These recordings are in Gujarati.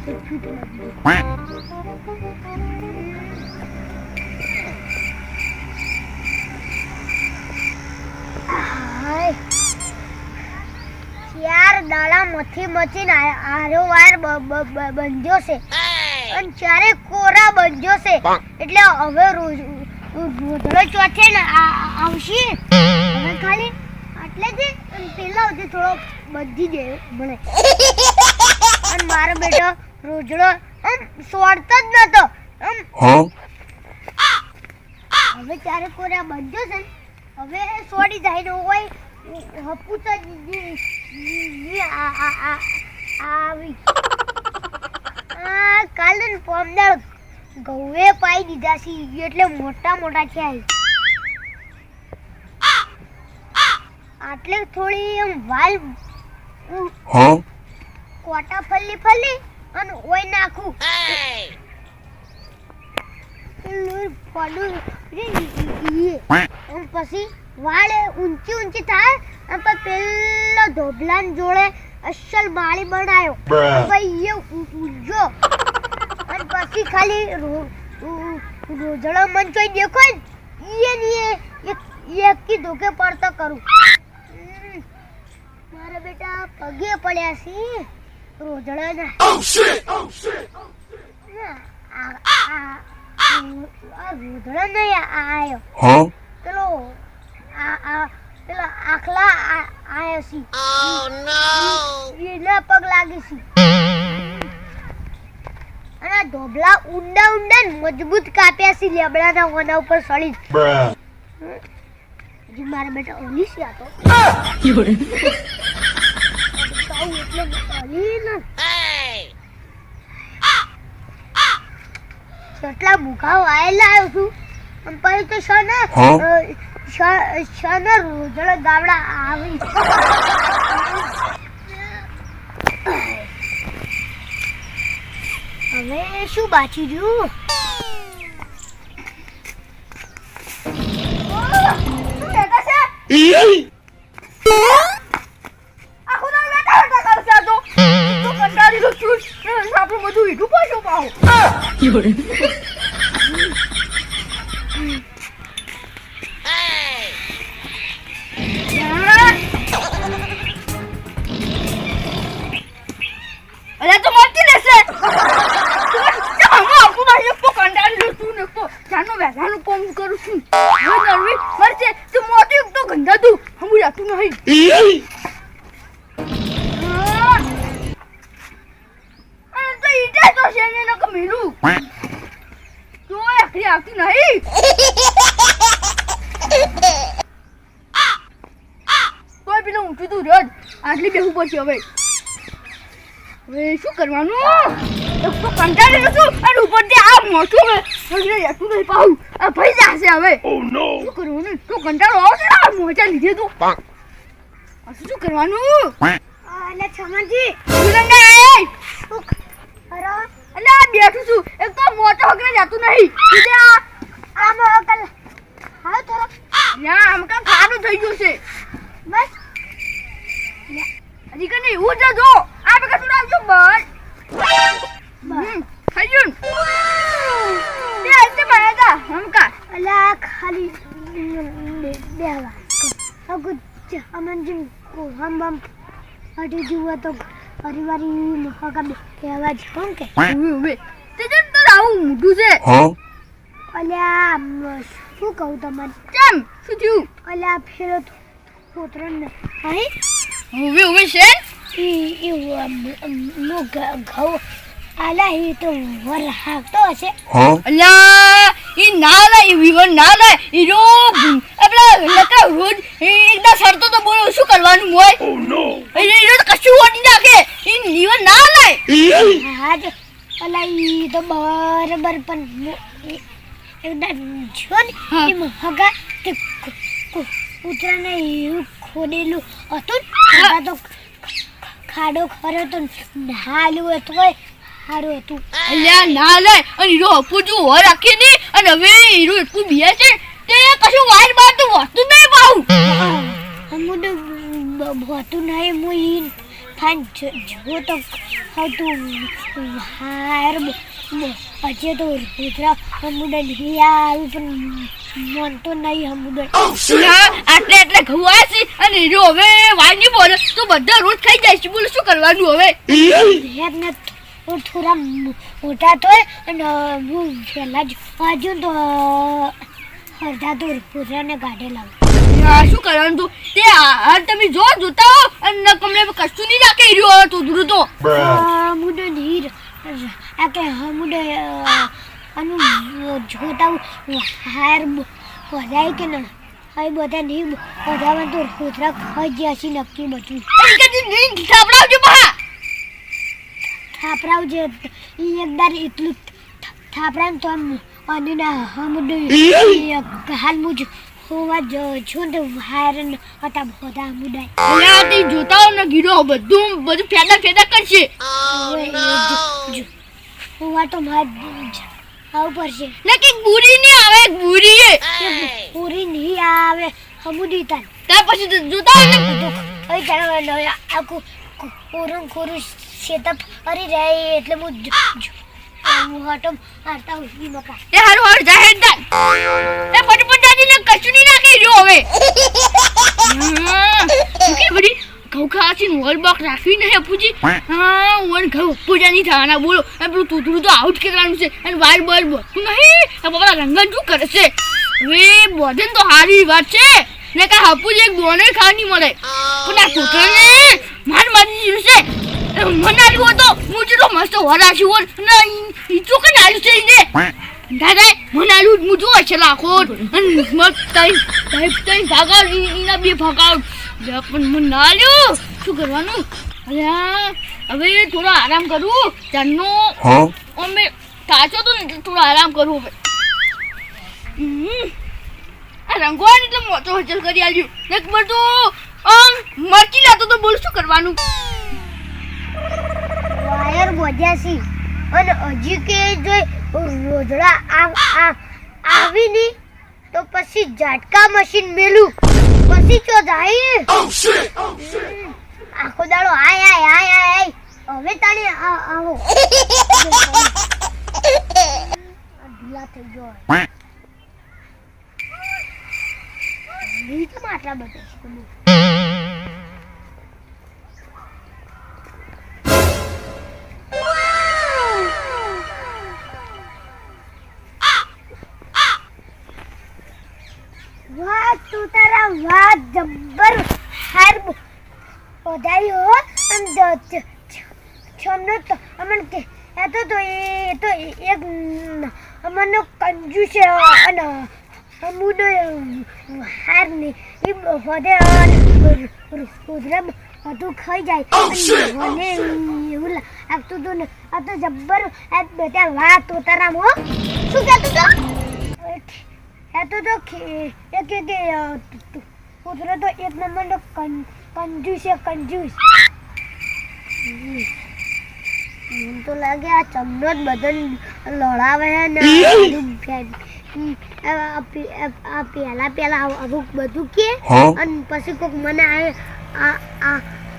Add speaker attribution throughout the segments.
Speaker 1: ચાર દાડા મથી મચીને આરો વાયર બંધ્યો છે અને ચારે કોરા બંધ્યો છે એટલે હવે રોજડો ચોથે ને આવશે હવે ખાલી એટલે જ પેલા સુધી થોડો બધી દે મળે અને મારો બેટો રોજડો આમ સોડતો જ નતો હવે ચારે કોરા બંધ્યો છે હવે સોડી જાય ને હોય હપુત આવી કાલે પોમદાળ ગૌએ પાઈ દીધા છે એટલે મોટા મોટા છે આટલે થોડી એમ વાલ કોટા ફલ્લી ફલ્લી અને ઓય નાખું પછી વાળ ઊંચી ઊંચી થાય અને પેલો ધોબલાન જોડે અસલ માળી બનાવ્યો ભાઈ એ ઊંચો અને પછી ખાલી રોજડો મન જોઈ દેખો ને એક કી ધોકે પડતો કરું મારા બેટા પગે પડ્યા છે રોજડા ના રોજડા નહીં આયો પેલો પેલા આખલા આયા છે એના પગ લાગે છે અને ધોબલા ઊંડા ઊંડા મજબૂત કાપ્યા છે લેબડાના વના ઉપર સળી જી મારા બેટા ઓલી છે આ તો એટલે ઓલી ના કેટલા ભૂખા વાયેલા આવ્યો છું અને પછી તો શાના રોજડા ગાવડા આવી હવે શું બાકી રહ્યું
Speaker 2: આપણું બધું હીઠું પાછું પાહો અરે તો મળતી રહેશે આપણું એક તો કંટાળી છું ને તો જાનો વેલાનું કામ કરું છું નરવી મરશે તો મોટી એક તો ગંધા તું હમું જાતું નહીં મેલું તો એકરી આવતી નહીં તોય પેલું ઊંચું તું રોજ આટલી બેહું પડશે હવે શું કરવાનું એક તો કંટાળી છું અને ઉપરથી આ મોટું હવે જતું નહીં પાઉં આ ભાઈ જશે હવે શું કરવાનું તો કંટાળો આવશે ને આ મોટા લીધે તું શું કરવાનું
Speaker 1: અલે છમનજી
Speaker 2: અલે આ બેઠું છું એક તો મોટો હકરે જાતું નહીં એટલે
Speaker 1: આમ અકલ હા થોડો
Speaker 2: ના આમ કામ ખાડું થઈ ગયું છે
Speaker 1: બસ
Speaker 2: હજી કે નહીં હું જજો આ બકા તું આવજો બસ થઈ ગયું તે આતે મારા હમ કા
Speaker 1: અલા ખાલી બેવા અગુ અમનજી કો હમ અડી જુઓ તો પરિવારી મહાકા બેવા જ કોણ કે
Speaker 2: ઉવે તે જન તો આવું મોઢું છે
Speaker 1: અલ્યા શું કહું તમને
Speaker 2: કેમ શું થયું
Speaker 1: અલ્યા ફેરો પોતરન અહીં
Speaker 2: ઉવે છે
Speaker 1: ઈ નો ઘઉં આલા ઈ તો વર હાકતો હશે
Speaker 2: અલ્યા ઈ ના લે ઈ વિવર ના લે ઈ રો આપલા લકા રોજ એકદા સરતો તો બોલો શું કરવાનું હોય ઓ નો ઈ રો કશું ઓડી નાખે ઈ વિવર ના લે
Speaker 1: હા જ અલા ઈ તો બરાબર પણ એકદા જોન ઈ મહગા તે ઉતરાને એવું ખોડેલું હતું તો ખાડો ખરો તો હાલું હતું હારું હતું
Speaker 2: અલ્યા ના લે અને હીરો અપુજુ હો રાખી ની અને હવે હીરો એટલું બિયા છે તે કશું વાયર બાર તો વસ્તુ નહીં પાઉં
Speaker 1: અમુદ ભોતું નહીં મુઈ ખાઈને જો તો હતું હાર હજે તો રુદ્રા હમુડે નહીં આવ્યું પણ મનતો નહીં હમુડે
Speaker 2: આટલે એટલે ખવાય છે અને જો હવે વાની બોલે તો બધા રોજ ખાઈ જાય છે. બોલો શું કરવાનું હવે?
Speaker 1: ને થોડા મોટા તો અને હું પહેલા જ હજુ તો અડધા તો રુદ્રાને કાઢે લાવ.
Speaker 2: શું કરવાનું તું? તે હાલ તમે જોતા હો અને કમલે કશું નહીં રાખે રહ્યો તો દૂર તો
Speaker 1: મુડે નહીં આ કે મુડે અનુ જોતા હાર બધાય કે ના હવે બધા નહીં બધામાં તો રુદ્રા ખાઈ ગયા છે નક્કી બધું.
Speaker 2: થાપડાવજો બા
Speaker 1: થાપરાવજે એકદાર એટલું થાપરાને તો અને ના હમુડે હાલ મુજ હોવા જો તો હાર હતા બધા મુડાય
Speaker 2: તે જોતા હો ને ગીરો બધું ફેદા કરશે.
Speaker 1: હોવા તો માર આવું પડશે
Speaker 2: ને કે બુરી નહીં આવે બુરી
Speaker 1: પૂરી નહીં આવે હમુડી તાન
Speaker 2: ત્યાર પછી તો જોતા હો ને
Speaker 1: હવે જાણવા આખું કોરું કોરું શેતપ હરી રહે એટલે હું હટો હારતા ઉઠી મકા
Speaker 2: એ હારું હારું જાહેર થાય એ ફટફટ દાદીને કશું નહીં નાખી રહ્યો હવે. કે બધી ઘઉં ખાવાથી વોલ બોક રાખવી નહીં અપુજી. હા વન ઘઉં પૂજા નહીં થવાના બોલો. એ પેલું તૂતરું તો આઉટ કરવાનું છે અને વાર બર તું નહીં આ બાબા રંગન શું કરે છે હવે બોધન તો સારી વાત છે ને કાંઈ હપુજી એક દોને ખાવા નહીં મળે પણ આ છોકરાને મારી દીધું છે. મને આવ્યું હતો હું જેટલો મસ્ત વરાશી હોત ને ઈ ચોકન આવ્યું છે એને દાદા મને આવ્યું હું જોવા છે લાખો અને મસ્ત તઈ ભાગાવ એના બે ભાગાવ પણ મને ના આવ્યું શું કરવાનું? હવે થોડો આરામ કરું ચારનો અમે કાચો તો ને થોડો આરામ કરું હવે. આ રંગવાન એટલે મોટો હજલ કરી આવ્યું ને બધું મરચી લાતો તો બોલ શું કરવાનું?
Speaker 1: વાયર બોધ્યા છે અને હજી કે જો રોજડા આવી નહીં તો પછી ઝાટકા મશીન મેલું પછી ચો જાય આખો દાડો આય આય આય આય હવે તાણે આવો ઢીલા થઈ ગયો તો આટલા બધા વાહ તું તારા વાહ જબ્બર હાર બધાઈ હો અને છમનો તો અમન કે એ તો એક અમનો કંજુ છે અને અમુનો હાર ને એ બધે રુદ્ર બધું ખાઈ જાય મને એવું લાગતું હતું ને આ તો જબ્બર આ બધા વાહ તું તારા હો શું કહેતું તો तो उधर तो एक नंबर तो कंजूस है कंजूस मन तो लगे आ चमनोत बदन लड़ावे है ना पेला पेला अमुक બધું કે અને પછી કોક મને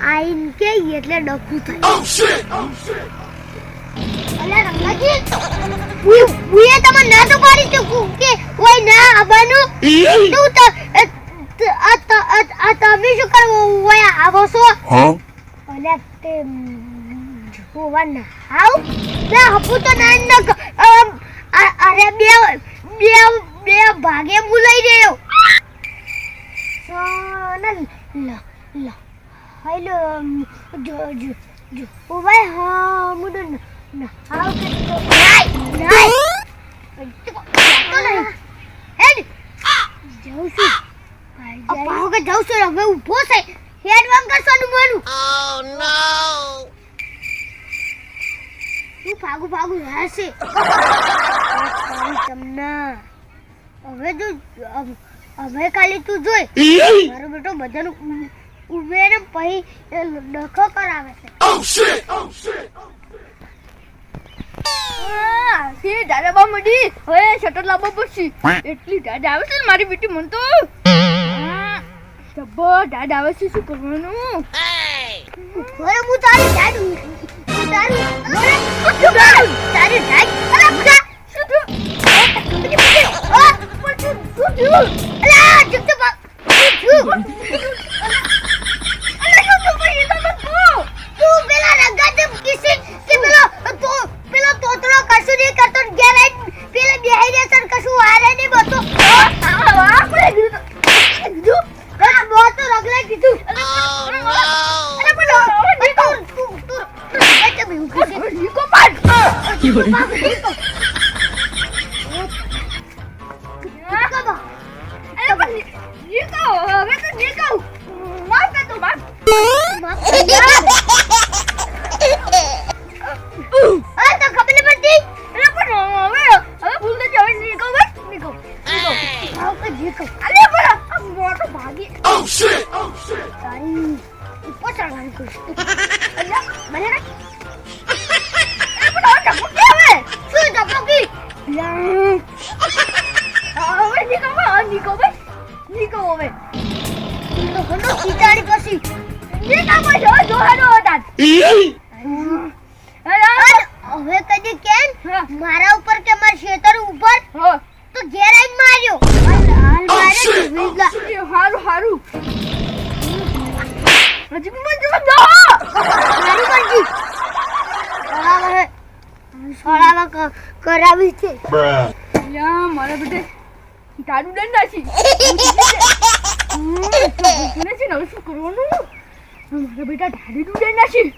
Speaker 1: આઈન કે એટલે ડખું થાય અલા રંગાજી બુએ તમે ના તો પાડી ચૂકું કે ઓય ના આવવાનું તું તો તમે શું કરો ઓય આવો છો અલા તે જોવા ના આવ બે હપુ તો ના અરે બે ભાગે બોલાઈ રહ્યો સોનલ લ હેલો જો ઓય હા મુડન ના આવ કે તો નહીં હેડ જાઉં છું અપાવ કે જાઉં છું હવે ઊભો છે હેડ વાંગ કરવાનું બોલું ઓ નો તું ભાગું હશે તમને હવે જો હવે કાલે તું જોઈ મારો બેટો બધાનું ઉભેને પછી ડખો કરાવે છે ઓ શિટ
Speaker 2: દાદા બા મડી હવે શટર લાવવા પડશે એટલી દાદ આવે છે મારી બેટી મન તો જબ્બર દાદ આવે છે શું કરવાનું
Speaker 1: ઘરે હું તારી ડાડ તારી તારી ડાડ અરે બુડા શું થયું શું થયું અલા જુક તો શું તું પેલા રંગાતે કિસી કે પેલો તોતરો કશું નહીં કરતો ઘેર આવીને પેલા બેહી જશે ને કશું વારે નહીં બતો આપણે કીધું બહુ તો રગલે કીધું અરે પણ તું એટલે બેહું કિસી નીકો પાડ હવે કદી કેમ મારા ઉપર કે મારા ખેતર ઉપર તો ઘેર આવીને માર્યો હાલ મારે વિજલા
Speaker 2: હારું હજી મને જો
Speaker 1: મારી મરજી સોળાવા કરાવી છે
Speaker 2: યા મારા બેટે તારું દંડ નાખી હવે શું કરવાનું મારા બેટા ઢાડી દંડ નાખી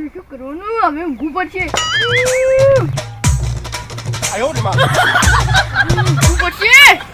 Speaker 2: શું કરવાનું હવે ઊંઘવું પડશે ઊંઘવું પડશે